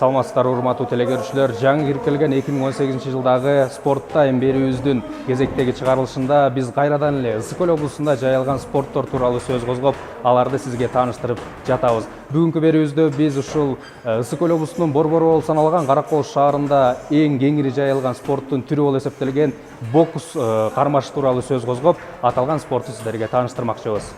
Саламатсыздар урматтуу телекөрүүчүлөр, жаңы кирип келген 2018-жылдагы спортта эмберибиздин кезектеги чыгарылышында биз кайрадан эле Ысык Көл облусунда жайылган спорттор тууралуу сөз козгоп, аларды сизге тааныштырып жатабыз. Бүгүнкү берүүбүздө биз ушул Ысык Көл облусунун Борбору болуп саналган Каракол шаарында эң кеңири жайылган спорттун түрү болуп эсептелген бокс кармашы тууралуу сөз козгоп, аталган спортту сиздерге тааныштырмакчыбыз.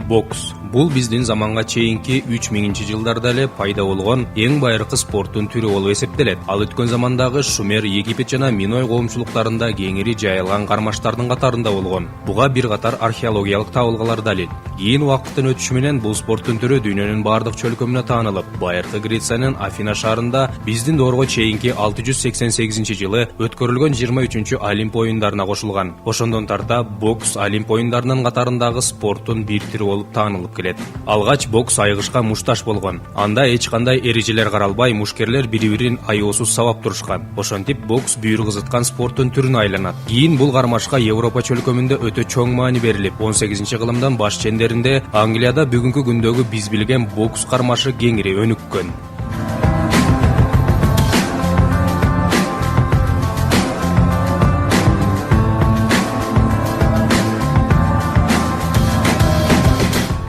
Бокс бул биздин заманга чейинки 3000-жылдарда эле пайда болгон эң байыркы спорттун түрү болуп эсептелет. Ал өткөн замандагы Шумер, Египет жана Миной коомчулуктарында кеңири жайылган кармаштардын катарында болгон. Буга бир катар археологиялык табылгалар далил. Кийин убакыттын өтүшү менен бул спорттун түрү дүйнөнүн бардык чөлкөмүнө таанылып, байыркы Грециянын Афина шаарында биздин доорго чейинки 688-жылы өткөрүлгөн 23-чү Олимп оюндарына кошулган. Ошондон тарта бокс Олимп оюндарынын катарындагы спорттун бир түрү болуп таанылып келет. Алгач бокс айгышка мушташ болгон. Анда эч кандай эрежелер каралбай, мушкерлер бири-бирин аяосуз сабап турушкан. Ошентип бокс бүйүр кызыткан спорттун түрүнө айланат. Кийин бул кармашка Европа чөлкөмүндө өтө чоң маани берилип, 18-кылымдын баш чендеринде Англияда бүгүнкү күндөгү биз билген бокс кармашы кеңири өнүккөн.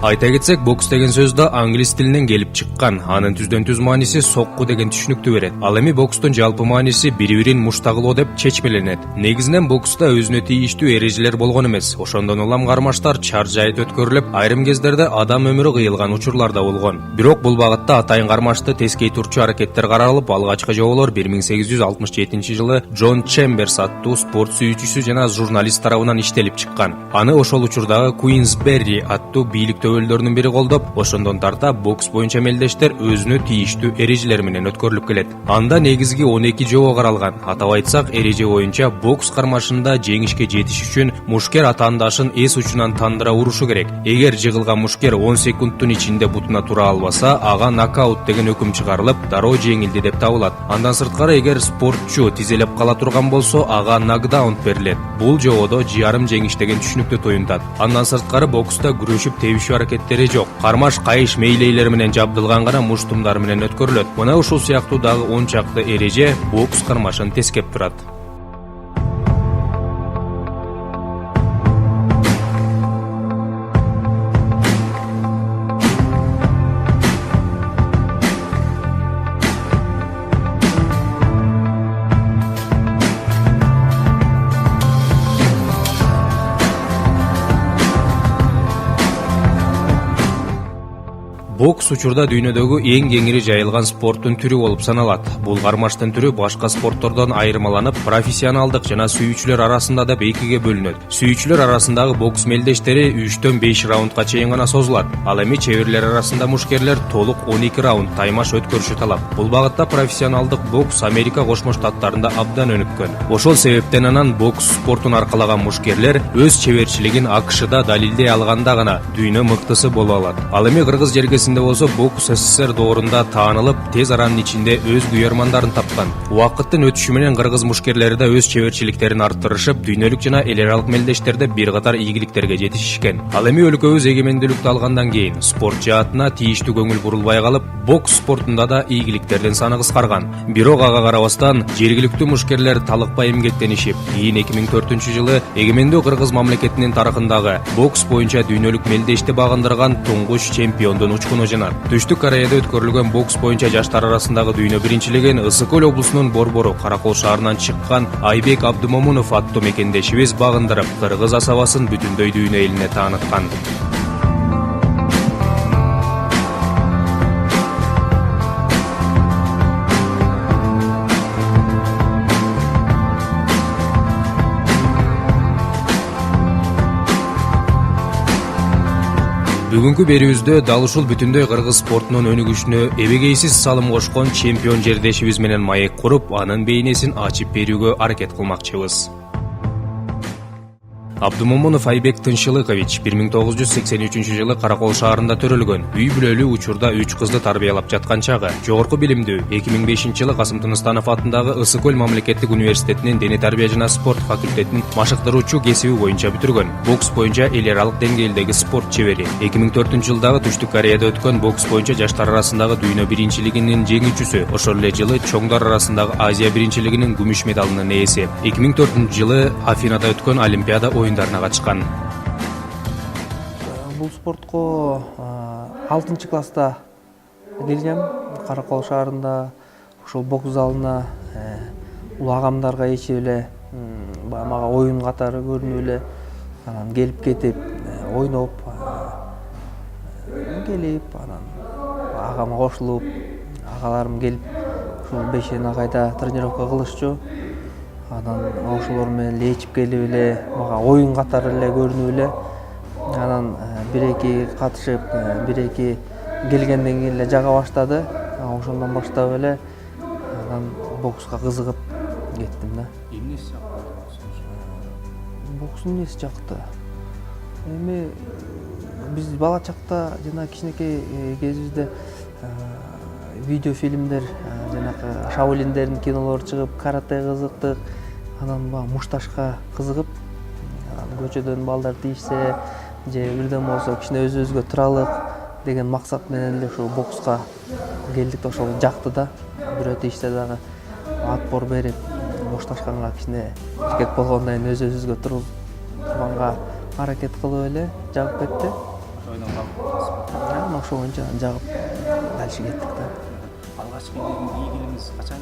Айта кетсек, бокс деген сөз да англис тилинен келип чыккан. Анын түздөн-түз мааниси сокку деген түшүнүктү берет. Ал эми бокстун жалпы мааниси бири-бирин муштагылоо деп чечмеленет. Негизинен бокста өзүнө тийиштүү эрежелер болгон эмес. Ошондон улам кармаштар чаржайыт өткөрүлүп, айрым кездерде адам өмүрү кыйылган учурлар да болгон. Бирок бул багытта атайын кармашты тескей турчу аракеттер каралып, алгачкы жоболор 1867-жылы Джон Чемберс аттуу спорт сүйүүчүсү жана журналист тарабынан иштелип чыккан. Аны ошол учурдагы Куинсберри аттуу бийлик өлдөрүнүн бири колдоп, ошондон тарта бокс боюнча мелдештер өзүнө тийиштүү эрежелер менен өткөрүлүп келет. Анда негизги 12 жобо каралган. Атап айтсак, эреже боюнча бокс кармашында жеңишке жетиш үчүн мушкер атаандашын эс учунан тандыра урушу керек. Эгер жыгылган мушкер 10 секундтун ичинде бутуна тура албаса, ага нокаут деген өкүм чыгарылып, дароо жеңилди деп табылат. Андан сырткары, эгер спортчу тизелеп кала турган болсо, ага нокдаун берилет. Бул жободо жарым жеңиш деген түшүнүктү туюнтат. Андан сырткары бокста күрөшүп тебишүү аракеттери жок. Кармаш кайыш мейлейлер менен жабдылган гана муштумдар менен өткөрүлөт. Мына ушул сыяктуу дагы 10 чакты эреже бокс кармашын тескеп турат. Бокс учурда дүйнөдөгү эң кеңири жайылган спорттун түрү болуп саналат. Бул кармаштын түрү башка спорттордон айырмаланып, профессионалдык жана сүйүүчүлөр арасында да экиге бөлүнөт. Сүйүүчүлөр арасындагы бокс мелдештери 3-төн 5 раундга чейин гана созулат. Ал эми чеберлер арасында мушкерлер толук 12 раунд таймаш өткөрүшү талап. Бул багытта профессионалдык бокс Америка Кошмо Штаттарында абдан өнүккөн. Ошол себептен анан бокс спортун аркалаган мушкерлер өз чеберчилигин АКШда далилдей алганда гана дүйнө мыктысы боло алат. Ал эми кыргыз жергесинде болсо бокс СССР доорунда таанылып, тез аранын ичинде өз күйөрмандарын тапкан. Убакыттын өтүшү менен кыргыз мушкерлери да өз чеберчиликтерин арттырышып, дүйнөлүк жана эл аралык мелдештерде бир катар ийгиликтерге жетишишкен. Ал эми өлкөбүз эгемендүүлүктү алгандан кийин спорт жаатына тийиштүү көңүл бурулбай калып, бокс спортунда да ийгиликтердин саны кыскарган. Бирок ага карабастан жергиликтүү мушкерлер талыкпай эмгектенишип, кийин 2004-жылы эгемендүү кыргыз мамлекетинин тарыхындагы бокс боюнча дүйнөлүк мелдешти багындырган туңгуч чемпиондун учкуну жанат. Түштүк Кореяда өткөрүлгөн бокс боюнча жаштар арасындагы дүйнө биринчилигин Ысык Көл облусунун Борбору Каракол шаарынан чыккан Айбек Абдымомунов аттуу мекендешибиз багындырып, кыргыз асабасын бүтүндөй дүйнө элине тааныткан. Бүгүнкү берүүбүздө дал ушул бүтүндөй кыргыз спортунун өнүгүшүнө эбегейсиз салым кошкон чемпион жердешибиз менен маек куруп, анын бейнесин ачып берүүгө аракет кылмакчыбыз. Абдумомунов Айбек Тынчылыкович 1983-жылы Каракол шаарында төрөлгөн. Үй бүлөлүү учурда 3 кызды тарбиялап жаткан чагы. Жогорку билимдүү 2005-жылы Касым Тыныстанов атындагы Ысык-Көл мамлекеттик университетинин дене тарбия жана спорт факультетин машыктыруучу кесиби боюнча бүтүргөн. Бокс боюнча эл аралык деңгээлдеги спорт чебери. 2004-жылдагы Түштүк Кореяда өткөн бокс боюнча жаштар арасындагы дүйнө биринчилигинин жеңүүчүсү. Ошол эле жылы чоңдар арасындагы Азия биринчилигинин күмүш медалынын ээси. 2004-жылы Афинада өткөн Олимпиада оюндарына катышкан. Бул спортко 6-класста келгем. Каракол шаарында ошол бокс залына улагамдарга ичип эле мага оюн катары көрүнүп эле анан келип кетип ойноп келип анан агама кошулуп агаларым келип ушул Бешен агайда тренировка кылышчу. Анан ошолор менен ичип келип эле мага оюн катары эле көрүнүп эле анан бир-эки катышып бир-эки келгенден кийин эле жага баштады. Ошондон баштап эле анан бокска кызыгып кеттим да. Эмнеси жакты? Бокстун эмнеси жакты? Эми биз бала чакта жана кичинекей кезибизде видеофильмдер, жанакы Шаолиндердин кинолору чыгып, карате кызыктык, анан баягы мушташка кызыгып, анан көчөдөн балдар тийишсе, же бирден болсо кичине өзүбүзгө туралык деген максат менен эле ушул бокска келдик да, ошол жакты да. Бирөө тийишсе дагы отпор берип, мушташканга кичине эркек болгондон кийин өзүбүзгө турганга аракет кылып эле жагып кетти. Ошол боюнча жагып дальше кеттик да. Алгачкы ийгилигиңиз качан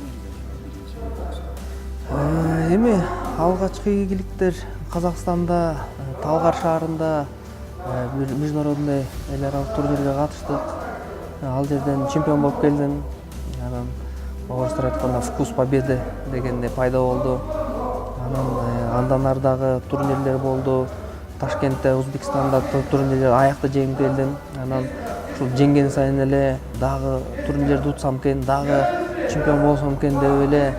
келди? Эми алгачкы ийгиликтер Казакстанда Талгар шаарында бир международный эл аралык турнирге катыштык. Ал жерден чемпион болуп келдим. Анан орустар айтканда вкус победы дегенде пайда болду. Анан андан ары дагы турнирлер болду. Ташкентте, Өзбекстанда турнирлер аякта жеңип келдим. Анан ушул жеңген сайын эле дагы турнирлерди утсам экен, дагы чемпион болсом экен деп эле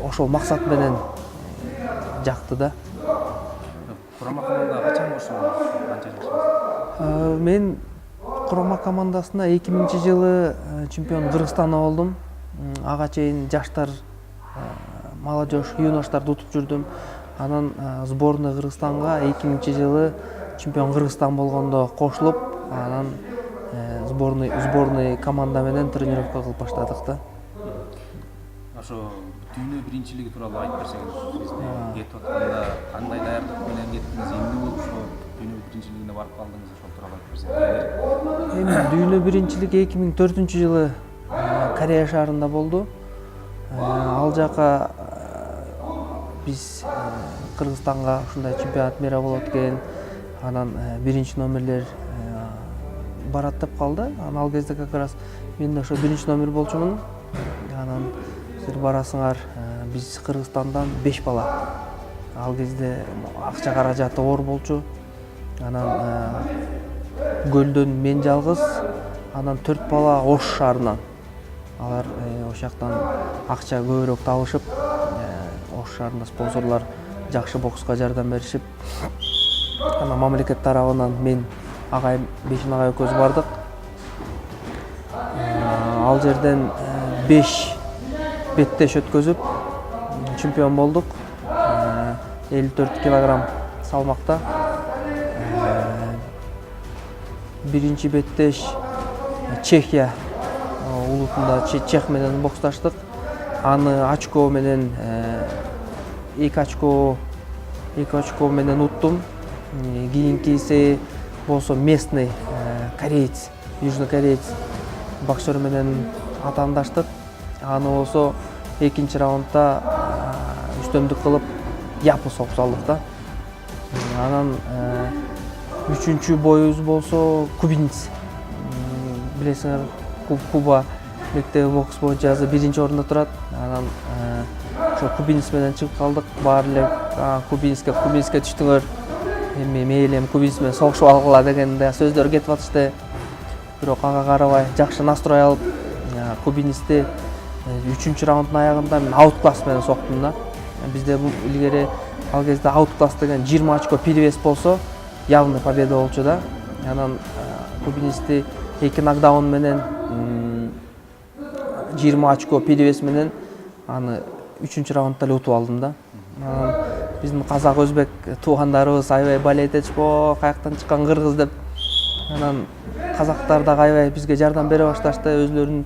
ошол максат менен жакты да. Курама командага качан кошулдуңуз? Канча жашыңыз? Мен курама командасына 2000-жылы чемпион Кыргызстанда болдум. Ага чейин жаштар, молодежь, юноштарды утуп жүрдүм. Анан сборный Кыргызстанга 2000-жылы чемпион Кыргызстан болгондо кошулуп, анан сборный команда менен тренировка кылып баштадык да. Ошо дүйнө биринчилиги тууралуу айтып берсеңиз, сиз кетип атканда кандай даярдык менен кеттиңиз, эмне болуп ошо дүйнө биринчилигине барып калдыңыз, ошол тууралуу айтып берсеңиз. Эми дүйнө биринчилиги 2004-жылы Корея шаарында болду. Ал жака биз Кыргызстанга ушундай чемпионат мира болот экен, анан биринчи номерлер барат деп калды. Анан ал кезде как раз мен да ошо биринчи номер болчумун. Анан силер барасыңар, биз Кыргызстандан 5 бала. Ал кезде акча каражаты оор болчу. Анан көлдөн мен жалгыз, анан 4 бала Ош шаарынан. Алар ошол жактан акча көбүрөөк табышып, Ош шаарында спонсорлор жакшы бокска жардам беришип, анан мамлекет тарабынан мен агайым Бешин агай экөөбүз бардык. Ал жерден 5 беттеш өткөзүп чемпион болдук. 54 килограмм салмакта. Биринчи беттеш Чехия улутунда Чех менен боксташтык. Аны очко менен 2 очко менен уттум. Кийинкиси болсо местный кореец, южный кореец боксер менен атаандаштык. Аны болсо экинчи раундда үстөмдүк кылып япы соп салдык да. Анан үчүнчү боюбуз болсо кубинец. Билесиңер, Куба мектеби бокс боюнча азыр биринчи орунда турат. Анан ошо кубинец менен чыгып калдык. Баары эле кубинецке түштүңөр эми мейли эми кубинец менен согушуп алгыла деген да сөздөр кетип атышты. Бирок ага карабай жакшы настрой алып кубинецти 3-раунддун аягында мен аут класс менен соктум да. Бизде бул илгери ал кезде аут класс деген 20 очко перевес болсо явный победа болчу да. Анан кубинецти 2 нокдаун менен 20 очко перевес менен аны 3-раундда эле утуп алдым да. Биздин казак өзбек туугандарыбыз аябай болеть этишпо, каяктан чыккан кыргыз деп. Анан казактар да аябай бизге жардам бере башташты, өзлөрүнүн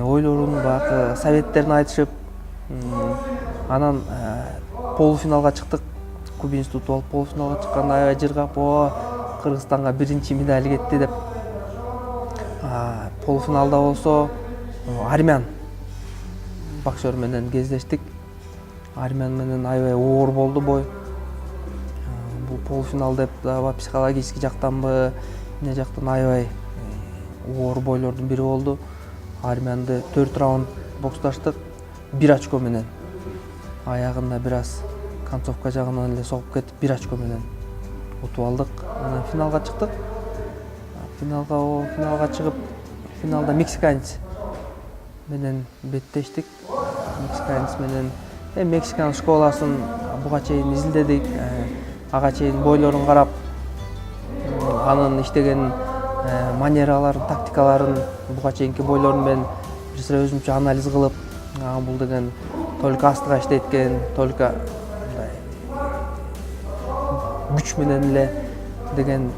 ойлорун, баягы советтерин айтышып. Анан полуфиналга чыктык. Кубинецти утуп алып полуфиналга чыкканда аябай жыргап, Кыргызстанга биринчи медаль кетти деп. Полуфиналда болсо армян боксер менен кездештик. Армян менен аябай оор болду бой. Бул полуфинал деп даба психологический жактанбы, эмне жактан аябай оор бойлордун бири болду. Армянды 4 раунд боксташтык, 1 очко менен. Аягында бир аз концовка жагынан эле согуп кетип, 1 очко менен утуп алдык. Анан финалга чыктык. Финалга чыгып, финалда мексиканец менен беттештик. Мексиканец менен Мексиканын школасын буга чейин изилдедик. Ага чейин бойлорун карап, анын иштеген манераларын, тактикаларын буга чейинки бойлорун менен бир сыра өзүмчө анализ кылып, бул деген только астыга иштейт экен, только күч менен эле деген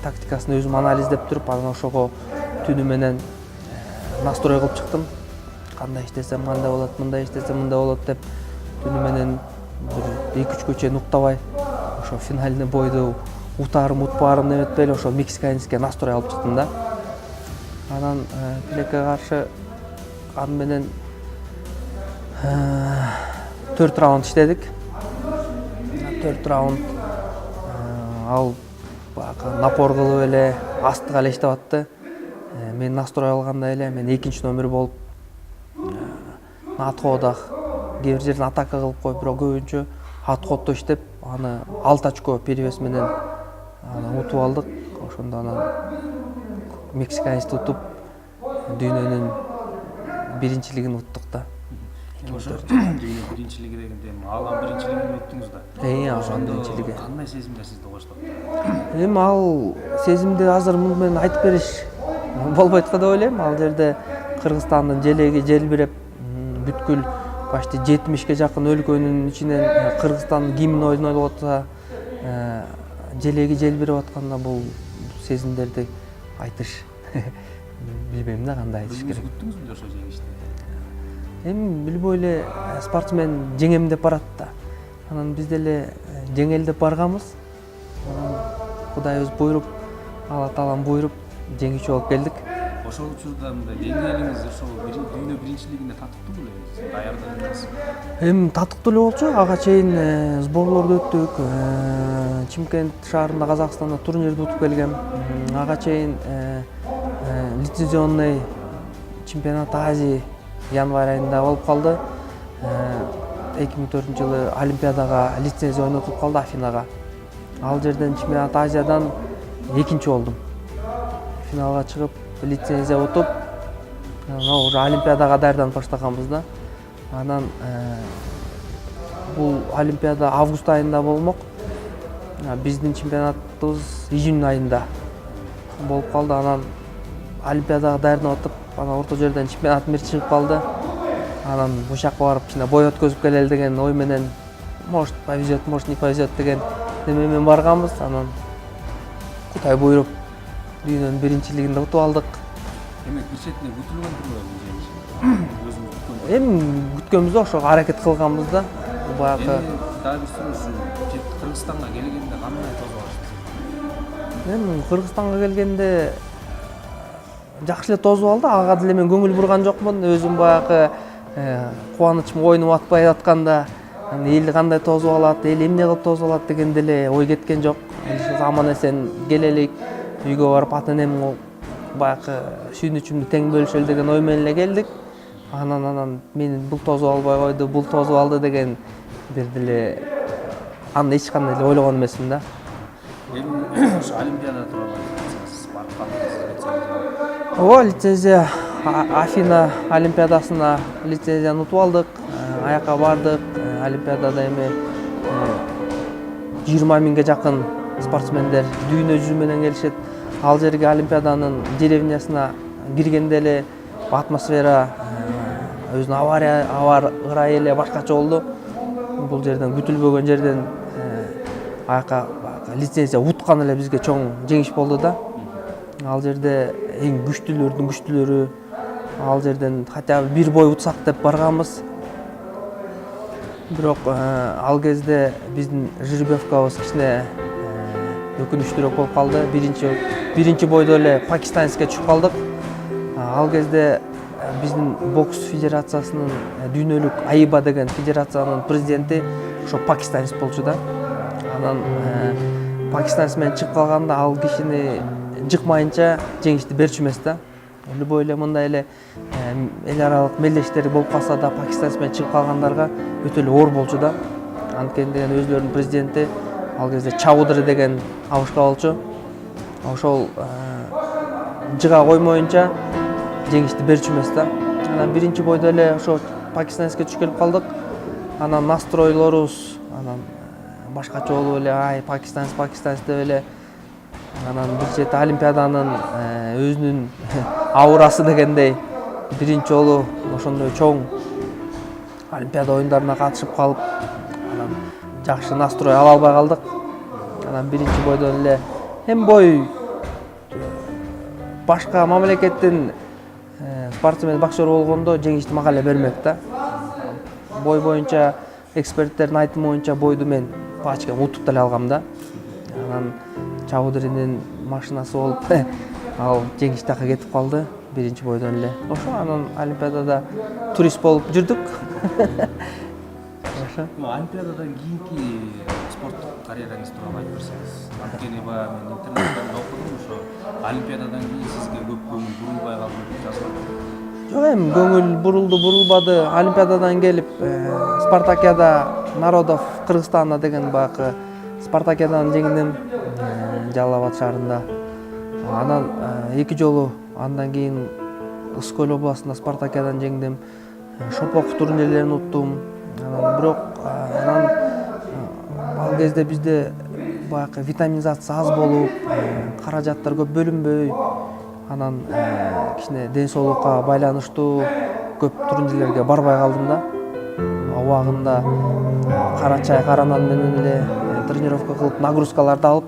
тактикасын өзүм анализдеп туруп, анан ошого түнү менен настрой кылып чыктым. Кандай иштесем мындай болот, мындай иштесем мындай болот деп түнү менен бир 2-3 чейин уктабай, ошо финальный бойду утаарым, утпаарым эметпей эле ошо мексиканецке настрой алып чыктым да. Анан тилекке каршы аны менен 4 раунд иштедик. 4 раунд ал баягы напор кылып эле, астыга эле иштеп атты. Мен настрой алгандай эле, мен 2-номер болуп отходах кээ бир жерден атака кылып коюп, бирок көбүнчө отходдо иштеп, аны 6 очко перевес менен утуп алдык. Ошондо анан мексиканецти утуп дүйнөнүн биринчилигин уттук да. Ошо дүйнө биринчилиги дегенде алам биринчилигин өттүңүз да. Алам биринчилиги. Кандай сезимдер сизди коштоп? Ал сезимди азыр муну менен айтып бериш болбойт го деп ойлойм. Ал жерде Кыргызстандын желеги желбиреп, бүткүл почти 70ге жакын өлкөнүн ичинен Кыргызстандын гимни ойнолуп атса, желеги желбирип атканда бул сезимдерди айтыш билбейм да кандай айтыш керек. Күттүңүзбү ошо жеңишти? Билбой эле спортсмен жеңем деп барат да. Анан биз деле жеңели деп барганбыз. Кудайыбыз буйруп, Алла Таалам буйруп жеңүүчү болуп келдик. Ошол учурда мындай деңгээлиңиз ошол дүйнө биринчилигине татыктуу беле? Даярдыгыңыз? Татыктуу эле болчу. Ага чейин сборлорду өттүк. Чимкент шаарында Казакстанда турнирди утуп келгем. Ага чейин лицензионный чемпионат Азии январь айында болуп калды. 2004-жылы Олимпиадага лицензия ойнотуп калды Афинага. Ал жерден чемпионат Азиядан 2-чи болдум. Финалга чыгып, лицензия утуп, уже Олимпиадага даярданып баштаганбыз да. Анан бул Олимпиада август айында болмок. Биздин чемпионатыбыз июнь айында болуп калды. Анан Олимпиадага даярданып атып, анан орто жерден чемпионат мир чыгып калды. Анан бул жака барып кичине бой өткөзүп келели деген ой менен, может повезет, может не повезет деген неме менен барганбыз. Анан Кудай буйруп дүйнөнүн биринчилигинде утуп алдык. Демек бир четинен күтүлгөн турбайбы жеңиш? Өзүбүз күткөнбүз, ошого аракет кылганбыз да. Баягы дагы бир суроо, Кыргызстанга келгенде кандай тосуп алыштыңыз? Кыргызстанга келгенде жакшы эле тосуп алды. Ага деле мен көңүл бурган жокмун. Өзүм баягы кубанычым оюнуп атпай атканда, эл кандай тосуп алат, эл эмне кылып тосуп алат деген деле ой кеткен жок. Аман эсен келелик, үйгө барып ата-энем баягы сүйүнүчүмдү тең бөлүшөлү деген ой менен эле келдик. Анан мени бул тосуп албай койду, бул тосуп алды деген бир деле аны эч кандай эле ойлогон эмесмин да. Эми ошо Олимпиада тууралуу айтсаңыз, барып калдыңыз лицензия. Ооба, лицензия Афина Олимпиадасына лицензияны утуп алдык. Аяка бардык. Олимпиадада эми 20 миңге жакын спортсмендер дүйнө жүзү менен келишет. Ал жерге Олимпиаданын деревнясына киргенде эле атмосфера, өзүнүн аба ырайы эле башкача болду. Бул жерден күтүлбөгөн жерден аяка лицензия уткан эле бизге чоң жеңиш болду да. Ал жерде эң күчтүүлөрдүн күчтүүлөрү, ал жерден хотя бы бир бой утсак деп барганбыз. Бирок ал кезде биздин жеребьевкабыз кичине өкүнүчтүүрөөк болуп калды. Биринчи бойдо эле пакистанецке түшүп калдык. Ал кезде биздин бокс федерациясынын дүйнөлүк АИБА деген федерациянын президенти ошо пакистанец болчу да. Анан пакистанец менен чыгып калганда ал кишини жыкмайынча жеңишти берчү эмес да. Любой эле мындай эле эл аралык мелдештери болуп калса да пакистанец менен чыгып калгандарга өтө эле оор болчу да. Анткени деген өзлөрүнүн президенти ал кезде Чаудыри деген абышка болчу. Ошол жыга коймоюнча жеңишти берчү эмес да. Анан биринчи бойдо эле ошо пакистанецке түшүп келип калдык. Анан настройлорубуз анан башкача болуп эле, ай пакистанец деп эле. Анан бир чети Олимпиаданын өзүнүн аурасы дегендей биринчи жолу ошондой чоң Олимпиада оюндарына катышып калып, анан жакшы настрой ала албай калдык. Анан биринчи бойдон эле эми бой башка мамлекеттин спортсмен боксер болгондо жеңишти мага эле бермек да. Бой боюнча эксперттердин айтымы боюнча бойду мен пачкам утуп деле алгам да. Анан Чаудыринин машинасы болуп ал жеңиш жакка кетип калды биринчи бойдон эле. Ошо анан Олимпиадада турист болуп жүрдүк. Ошо. Олимпиададан кийинки спорттук карьераңыз тууралуу айтып берсеңиз. Анткени баягы мен интернеттен окудум, ошо Олимпиададан кийин сизге көп көңүл бурулбай калды деп жазылат. Жок, эми көңүл бурулду, бурулбады. Олимпиададан келип Спартакиада народов Кыргызстана деген баягы Спартакиаданы жеңдим Жалал Абад шаарында. Анан 2 жолу андан кийин Ысык-Көл областында Спартакиадан жеңдим. Шопок турнирлерин уттум. Анан бирок ал кезде бизде баягы витаминизация аз болуп, каражаттар көп бөлүнбөй, анан кичине ден соолукка байланыштуу көп турнирлерге барбай калдым да. Убагында кара чай, кара нан менен эле тренировка кылып, нагрузкаларды алып,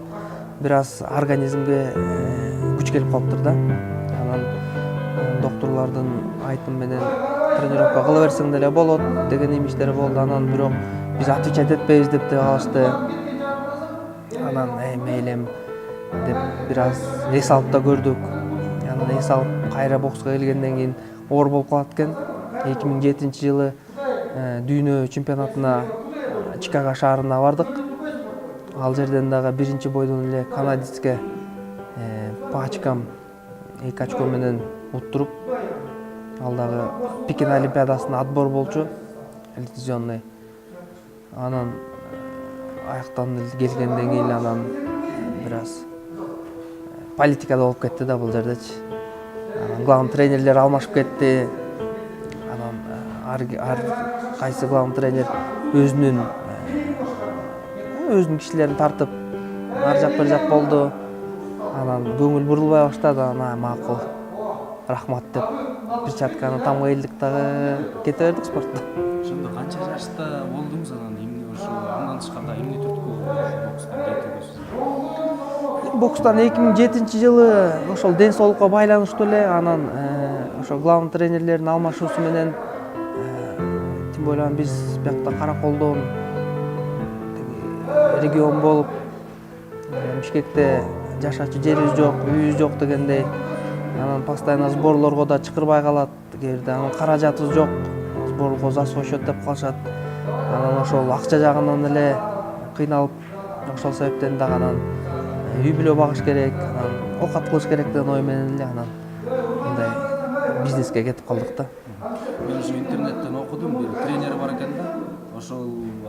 бир аз организмге күч келип калыптыр да. Анан докторлордун айтымы менен тренировка кыла берсең деле болот деген имиштери болду. Анан бирок биз отвечать этпейбиз деп калышты. Анан мейлем деп бир аз эс алып да көрдүк. Анан эс алып кайра бокска келгенден кийин оор болуп калат экен. 2007-жылы дүйнө чемпионатына Чикаго шаарына бардык. Ал жерден дагы биринчи бойдон эле канадецке пачкам 2 очко менен уттуруп, ал дагы Пекин Олимпиадасына отбор болчу, лицензионный. Анан аяктан келгенден кийин анан бир аз политикада болуп кетти да бул жердечи. Анан главный тренерлер алмашып кетти. Анан ар кайсы главный тренер өзүнүн кишилерин тартып ар жак бир жак болду. Анан көңүл бурулбай баштады. Анан макул, рахмат деп бир чатканы тамга келдик дагы кете бердик спортто. Ошондо канча жашта болдуңуз анан эмне ошо андан тышкарда эмне түрткү бокстан кетүүгө? Бокстан 2007-жылы ошол ден соолукка байланыштуу эле, анан ошо главный тренерлердин алмашуусу менен тем более биз биякта Караколдон регион болуп, Бишкекте жашачу жерибиз жок, үйүбүз жок дегендей. Анан постоянно сборлорго да чакырбай калат. Кээде анан каражатыбыз жок, сборго за свой счет деп калышат. Анан ошол акча жагынан эле кыйналып, ошол себептен дагы анан үй бүлө багыш керек, анан оокат кылыш керек деген ой менен эле анан мындай бизнеске кетип калдык да. Мен ошо интернеттен окудум, бир тренер бар экен да. Ошол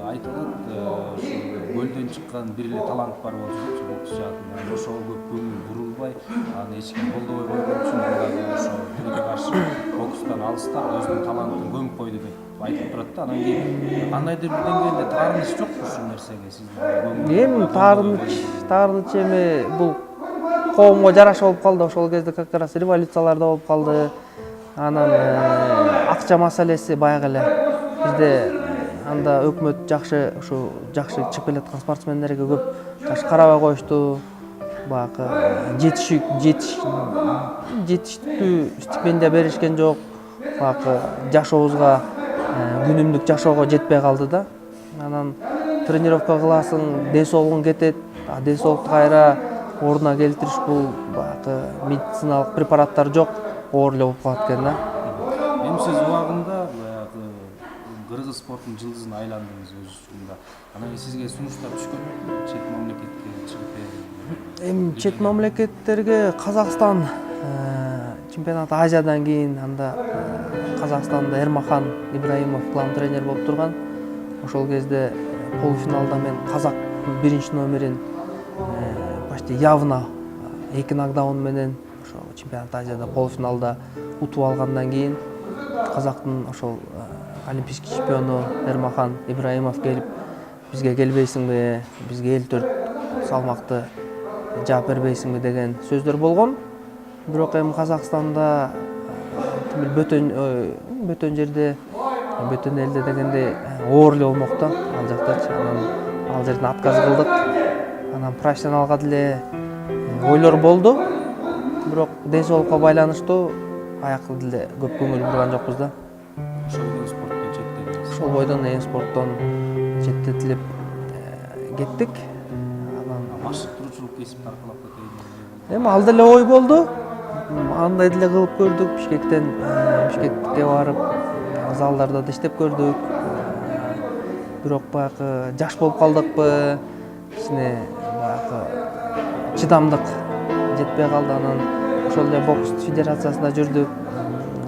айтып атат, көлдөн чыккан бир эле талант бар болчу депчи бокс жаатында. Ошого көп көңүл бурулбай, аны эч ким колдобой койгон үчүн дагы ошо тилге каршы бокстан алыстап өзүнүн талантын көмүп койду деп айтылып турат да. Анан кийин кандайдыр бир деңгээлде таарыныч жокпу ушул нерсеге сиздин? Эми таарыныч эми бул коомго жараша болуп калды. Ошол кезде как раз революциялар да болуп калды. Анан акча маселеси баягы эле бизде анда өкмөт жакшы чыгып келаткан спортсмендерге көп жакшы карабай коюшту. Баягы жетиштүү стипендия беришкен жок. Баягы жашообузга күнүмдүк жашоого жетпей калды да. Анан тренировка кыласың, ден соолугуң кетет. Ден соолукту кайра ордуна келтириш бул баягы медициналык препараттар жок, оор эле болуп калат экен да. Эми сиз убагында баягы кыргыз спортунун жылдызына айландыңыз өз учурунда. Анан сизге сунуштар түшкөнбү? Чет мамлекетке чыгып берүү? Эми чет мамлекеттерге Казакстан чемпионат Азиядан кийин анда Казакстанда Эрмахан Ибраимов главный тренер болуп турган. Ошол кезде полуфиналда мен казактын биринчи номерин почти явно 2 нокдаун менен ошо чемпионат Азияда полуфиналда утуп алгандан кийин казактын ошол олимпийский чемпиону Эрмахан Ибраимов келип бизге келбейсиңби, бизге 54 салмакты жаап бербейсиңби деген сөздөр болгон. Бирок эми Казакстанда бөтөн жерде, бөтөн элде дегенде оор эле болмок да ал жактачы. Анан ал жерден отказ кылдык. Анан профессионалга деле ойлор болду. Бирок ден соолукка байланыштуу аякта деле көп көңүл бурган жокпуз да. Ошол бойдон эң спорттон четтетилип кеттик. Анан машыктыруучулук кесип таркалап кетейин. Эми ал деле ой болду. Андай деле кылып көрдүк. Бишкекке барып, залдарда да иштеп көрдүк. Бирок баягы жаш болуп калдыкпы? Кичине баягы чыдамдык жетпей калды. Анан ошол эле бокс федерациясында жүрдүк.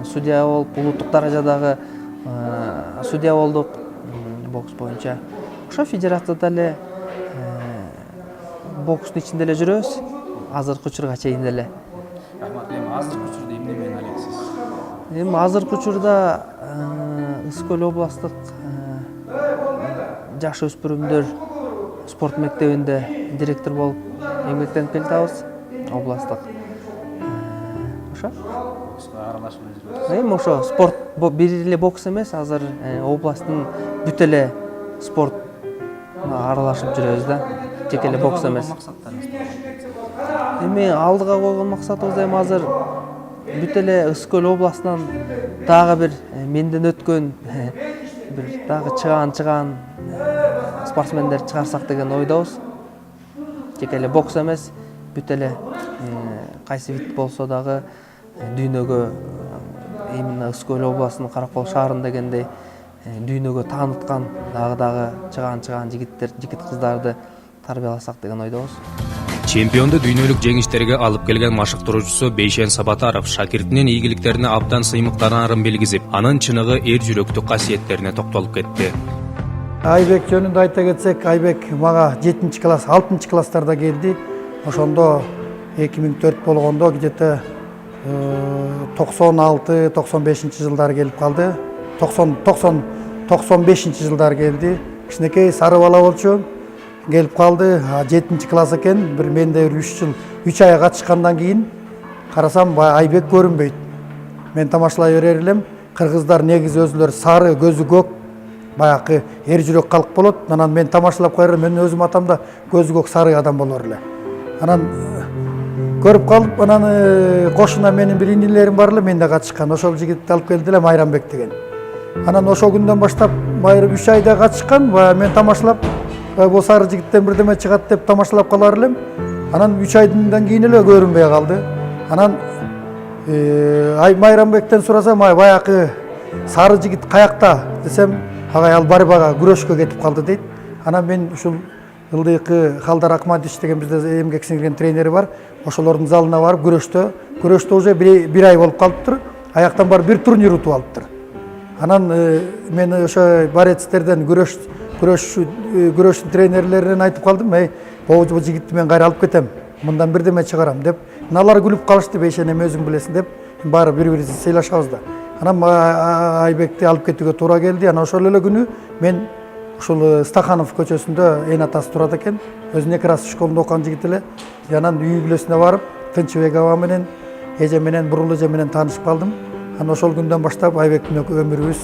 Судья болуп, улуттук даражадагы судья болдук бокс боюнча. Ошо федерацияда эле бокстун ичинде эле жүрөбүз. Азыркы учурга чейин эле. Рахмат. Эми азыркы учурда эмне менен алексиз? Эми азыркы учурда Ысык Көл областтык жаш өспүрүмдөр спорт мектебинде директор болуп эмгектенип келатабыз. Областтык. Ошо. Бокска аралашып жүрөбүз. Эми ошо спорт бир эле бокс эмес, азыр областтын бүт эле спорт аралашып жүрөбүз да. Жеке эле бокс эмес. Эми алдыга койгон максатыбыз эми азыр бүт эле Ысык Көл областынан дагы бир менден өткөн бир дагы чыгаан спортсмендер чыгарсак деген ойдобуз. Жеке эле бокс эмес, бүт эле кайсы вид болсо дагы дүйнөгө именно Ысык Көл областынын Каракол шаарын дегендей дүйнөгө тааныткан дагы чыгаан жигит кыздарды тарбияласак деген ойдобуз. Чемпионду дүйнөлүк жеңиштерге алып келген машыктыруучусу Бейшен Сабатаров шакиртинин ийгиликтерине абдан сыймыктанаарын белгизип, анын чыныгы эр жүрөктүк касиеттерине токтолуп кетти. Айбек жөнүндө айта кетсек, Айбек мага 7 класс, 6 класстарда келди. Ошондо 2004 болгондо где-то 96-95 жылдары келип калды. 95 жылдары келди. Кичинекей сары бала болчу. Келип калды. 7 класс экен. Бир менде 3 ай катышкандан кийин карасам Айбек көрүнбөйт. Мен тамашалай берер элем. Кыргыздар негизи өзүлөрү сары, көзү көк, баягы эр жүрөк калк болот. Анан мен тамашалап койром, мен өзүм атамда көзү көк сары адам болор эле. Анан көрүп калып, анан кошуна менин бир инилерим бар эле, мен да катышкан. Ошол жигитти алып келди эле, Майрамбек деген. Анан ошол күндөн баштап Майрам 3 айда катышкан, мен тамашалап, бул сары жигиттен бирдеме чыгат деп тамашалап калар элем. Анан 3 айдан кийин эле көрүнбөй калды. Анан Майрамбектен сурасам, баягы сары жигит каякта десем, агай ал борьбага, күрөшкө кетип калды дейт. Анан мен ушул ылдыйкы Халдар Акмадич деген бизде эмгек сиңирген тренери бар. Ошолордун залына барып күрөштө уже бир ай болуп калыптыр. Аяктан барып бир турнир утуп алыптыр. Анан мен ошо борецтерден, күрөштүн тренерлерине айтып калдым, бул жигитти мен кайра алып кетем, мындан бирдеме чыгарам деп. Алар күлүп калышты, бейшен эми өзүң билесиң деп. Баары бири-бирибизди сыйлашабыз да. Анан Айбекти алып кетүүгө туура келди. Анан ошол эле күнү мен ушул Стаханов көчөсүндө эң атасы турат экен. Өзүнүн 2 класс школунда окуган жигит эле. Анан үй бүлөсүнө барып, Тынчыбек аба менен, эже менен, Бурул эже менен таанышып калдым. Анан ошол күндөн баштап Айбек менен өмүрүбүз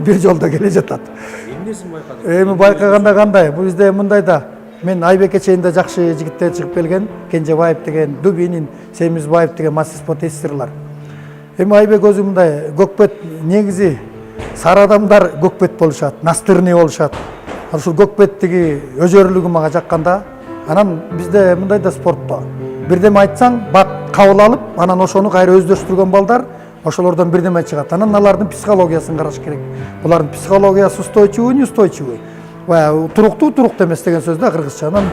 бир жолдо келе жатат. Эмнесин байкадыңыз? Эми байкаганда кандай? Бул бизде мындай да. Мен Айбекке чейин да жакшы жигиттер чыгып келген. Кенжебаев деген, Дубинин, Семизбаев деген мастер спортсмендерлер. Эми Айбек өзү мындай көкпет негизи сары адамдар көкпет болушат, настырный болушат. Ушул көкпеттиги өзөрлүгү мага жакканда, анан бизде мындай да спортто бирдеме айтсаң, бат кабыл алып, анан ошону кайра өздөштүргөн балдар ошолордон бирдеме чыгат. Анан алардын психологиясын караш керек. Булардын психологиясы устойчивый, неустойчивый. Туруктуу, туруктуу эмес деген сөз да кыргызча. Анан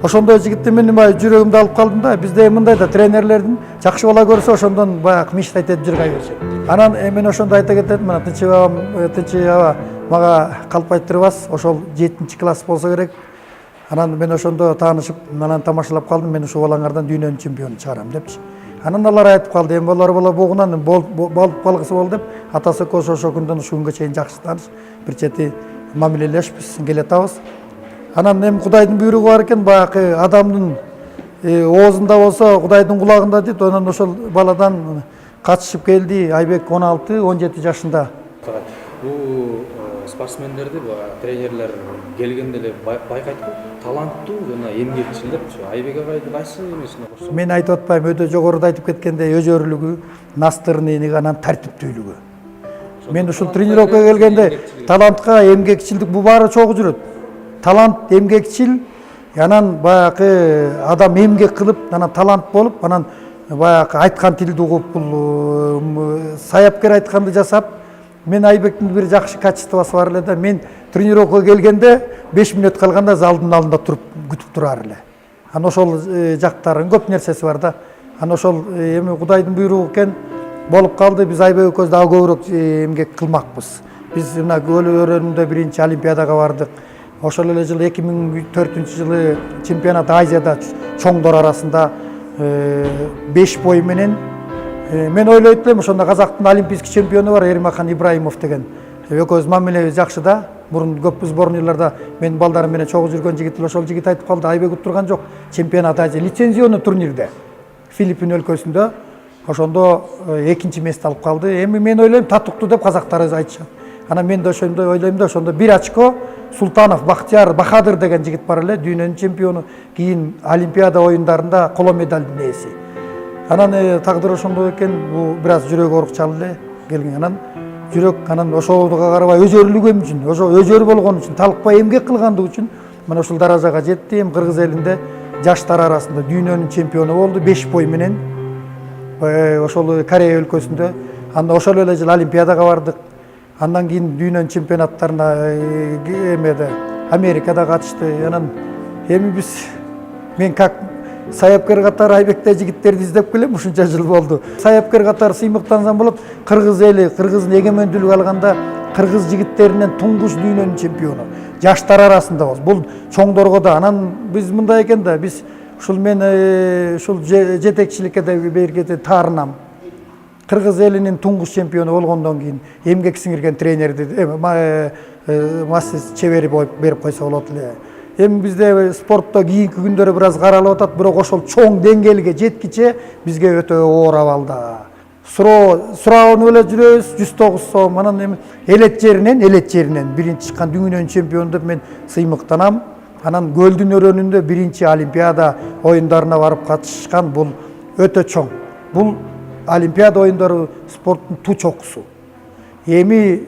ошондой жигитти мен жүрөгүмдө алып калдым да. Бизде мындай да тренерлердин жакшы бала көрсө ошондон баягы мечтать этип жүргөй беришет. Анан мен ошондо айта кетет, мына Тынчыбек аба мага калп айтырбас, ошол 7-класс болсо керек. Анан мен ошондо таанышып, анан тамашалап калдым, мен ушул балаңардан дүйнөнүн чемпионун чыгарам депчи. Анан алар айтып калды, эми болор бала бугунан болуп калгысы болду деп, атасы экөөбүз ошол күндөн ушул күнгө чейин жакшы тааныш, бир чети мамилелешпиз, келатабыз. Анан эми Кудайдын буйругу бар экен, баягы адамдын оозунда болсо, Кудайдын кулагында дейт. Анан ошол баладан катышып келди. Айбек 16-17 жашында. Бул спортсмендерди тренерлер келгенде эле байкайт го, таланттуу жана эмгекчил депчи. Айбек агайды кайсы эмесине кошсоң? Мен айтып атпайм, өтө жогоруда айтып кеткендей, өзөрлүгү, настырныйлыгы, анан тартиптүүлүгү. Мен ушул тренировкага келгенде талантка, эмгекчилдик бул баары чогуу жүрөт. Талант, эмгекчил, анан баягы адам эмгек кылып, анан талант болуп, анан баягы айткан тилди угуп, бул саяпкер айтканды жасап. Мен Айбектин бир жакшы качествосы бар эле да. Мен тренировкага келгенде 5 мүнөт калганда залдын алдында туруп күтүп турар эле. Анан ошол жактарын көп нерсеси бар да. Анан ошол эми Кудайдын буйругу экен, болуп калды. Биз Айбек экөөбүз дагы көбүрөөк эмгек кылмакпыз. Биз мына көл өрөөнүндө биринчи олимпиадага бардык. Ошол эле жылы 2004-жылы чемпионат Азияда чоңдор арасында 5 бой менен мен ойлойт элем, ошондо казактын олимпийский чемпиону бар, Эрмахан Ибраимов деген. Экөөбүз мамилебиз жакшы да. Мурун көп сборныйларда мен балдарым менен чогуу жүргөн жигит, ошол жигит айтып калды, Айбек уттурган жок. Чемпионат Азия лицензионный турнирде Филиппин өлкөсүндө ошондо 2-чи месте алып калды. Эми мен ойлойм, татыктуу деп казактар айтышат. Анан мен да ошондой ойлойм да, ошондо 1 очко Султанов Бахтияр Бахадыр деген жигит бар эле, дүйнөнүн чемпиону, кийин Олимпиада оюндарында коло медалдын ээси. Анан тагдыр ошондой экен, бул бир аз жүрөгү оорукчал эле келген. Анан жүрөк, анан ошого карабай өзөрлүгү үчүн, ошо өзөр болгон үчүн, талыкпай эмгек кылгандыгы үчүн мына ушул даражага жетти. Эми кыргыз элинде жаштар арасында дүйнөнүн чемпиону болду 5 бой менен. Ошол Корея өлкөсүндө. Анда ошол эле жылы олимпиадага бардык. Андан кийин дүйнөнүн чемпионаттарына эмеде Америкада катышты. Анан эми биз мен как саяпкер катары Айбекте жигиттерди издеп келем, ушунча жыл болду. Саяпкер катары сыймыктансам болот. Кыргыз эли, кыргыздын эгемендүүлүгү алганда кыргыз жигиттеринен туңгуч дүйнөнүн чемпиону. Жаштар арасында болду. Бул чоңдорго да. Анан биз мындай экен да, биз ушул мен ушул жетекчиликке да бергенде таарынам. Кыргыз элинин туңгуч чемпиону болгондон кийин эмгек сиңирген тренерди мастер чебери берип койсо болот эле. Эми бизде спортто кийинки күндөрү бир аз каралып атат, бирок ошол чоң деңгээлге жеткиче бизге өтө оор абалда. Суроонуп эле жүрөбүз, 109 сом. Анан эми элет жеринен биринчи чыккан дүйнөнүн чемпиону деп мен сыймыктанам. Анан көлдүн өрөөнүндө биринчи олимпиада оюндарына барып катышкан, бул өтө чоң. Бул олимпиада оюндары спорттун туу чокусу. Эми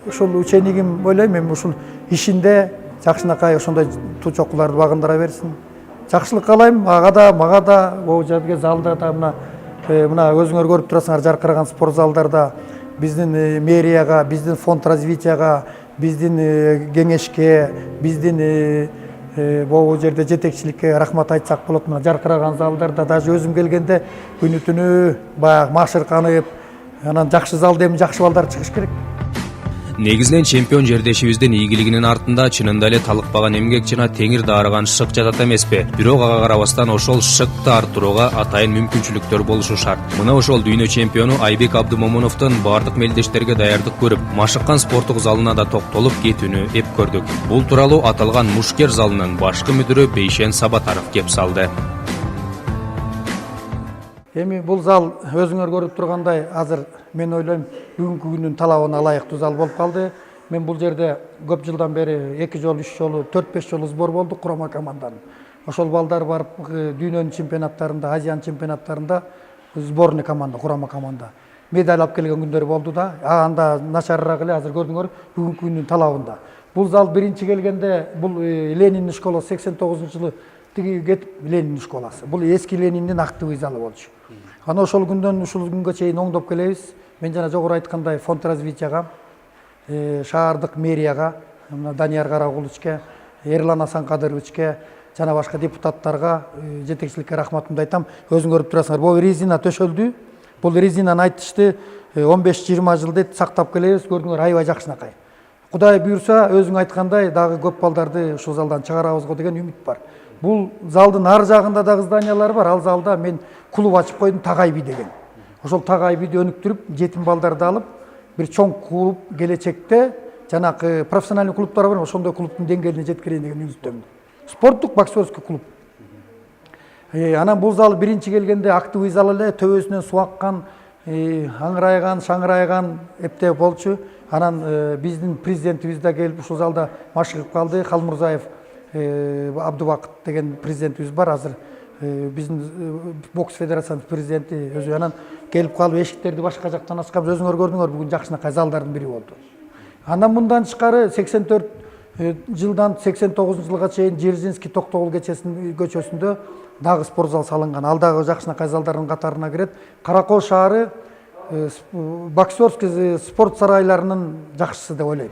ушул ученигим ойлойм, эми ушул ишинде жакшынакай ошондой туу чокуларды багындыра берсин. Жакшылык каалайм, ага да, мага да, могу жерге залда да мына өзүңөр көрүп турасыңар, жаркыраган спорт залдарда биздин мэрияга, биздин фонд развитияга, биздин кеңешке, биздин могу жерде жетекчиликке рахмат айтсак болот. Мына жаркыраган залдарда даже өзүм келгенде күнү-түнү баягы машырканып, анан жакшы залда эми жакшы балдар чыгыш керек. Негизинен чемпион жердешибиздин ийгилигинин артында чынында эле талыкпаган эмгек жана теңир дарыган шык жатат эмеспи. Бирок ага карабастан ошол шыкты арттырууга атайын мүмкүнчүлүктөр болушу шарт. Мына ошол дүйнө чемпиону Айбек Абдымомуновдун бардык мелдештерге даярдык көрүп, машыккан спорттук залына да токтолуп кетүүнү эп көрдүк. Бул тууралуу аталган Мушкер залынын башкы мүдүрү Бейшен Сабатаров кеп салды. Эми бул зал өзүңөр көрүп тургандай азыр мен ойлойм бүгүнкү күндүн талабына ылайыктуу зал болуп калды. Мен бул жерде көп жылдан бери 2 жолу, 3 жолу, 4-5 жолу сбор болду курама команданын. Ошол балдар барып дүйнөнүн чемпионаттарында, Азиянын чемпионаттарында сборный команда, курама команда медаль алып келген күндөр болду да. Анда начарыраак эле азыр көрдүңөр бүгүнкү күндүн талабында. Бул зал биринчи келгенде бул Ленин школасы 89-жылы тиги кетип Ленин школасы. Бул эски Лениндин актовый залы болчу. Ана ошол күндөн ушул күнгө чейин оңдоп келебиз. Мен жана жогору айткандай фонд развитияга, шаардык мэрияга, Данияр Карагуловичке, Эрлан Асанкадыровичке жана башка депутаттарга, жетекчиликке рахматымды айтам. Өзүң көрүп турасыңар, бул резина төшөлдү. Бул резинаны айтышты 15-20 жыл дейт сактап келебиз. Көрдүңөр, аябай жакшынакай. Кудай буйрса, өзүң айткандай дагы көп балдарды ушул залдан чыгарабызго деген үмүт бар. Бул залдын ар жагында дагы зданиялар бар. Ал залда мен клуб ачып койдум, Тагайби деген. Ошол Тагайбиди өнүктүрүп, жетим балдарды алып, бир чоң клуб келечекте жанагы профессиональный клубтар бар, ошондой клубтун деңгээлине жеткирейин деген үмүттөмүн. Спорттук боксерский клуб. Анан бул зал биринчи келгенде актовый зал эле, төбөсүнөн суу аккан, аңырайган, шаңырайган эптеп болчу. Анан биздин президентибиз да келип ушул залда машыгып калды. Халмурзаев Абдубакыт деген президентибиз бар азыр. Биздин бокс федерациянын президенти өзү анан келип калып эшиктерди башка жактан ачкан. Өзүңөр көрдүңөр, бүгүн жакшынакай залдардын бири болду. Андан мындан тышкары 84 жылдан 89 жылга чейин Дзержинский Токтогул көчөсүндө дагы спорт зал салынган. Ал дагы жакшынакай залдардын катарына кирет. Каракол шаары боксерский спорт сарайларынын жакшысы деп ойлойм.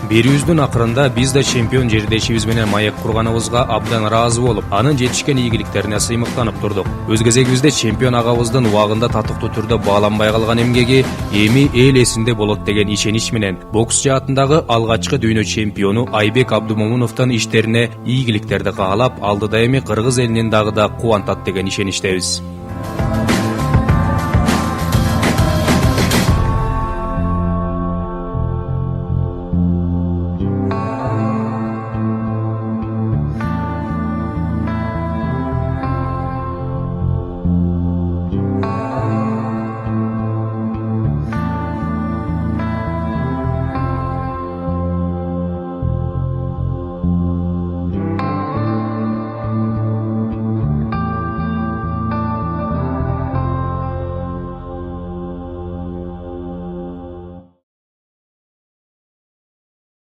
Берүүбүздүн акырында биз да чемпион жердешибиз менен маек курганыбызга абдан ыраазы болуп, анын жетишкен ийгиликтерине сыймыктанып турдук. Өз кезегибизде чемпион агабыздын убагында татыктуу түрдө бааланбай калган эмгеги эми эл эсинде болот деген ишенич менен бокс жаатындагы алгачкы дүйнө чемпиону Айбек Абдымомуновдун иштерине ийгиликтерди каалап, алдыда эми кыргыз элинин дагы да кубантат деген ишеничтебиз.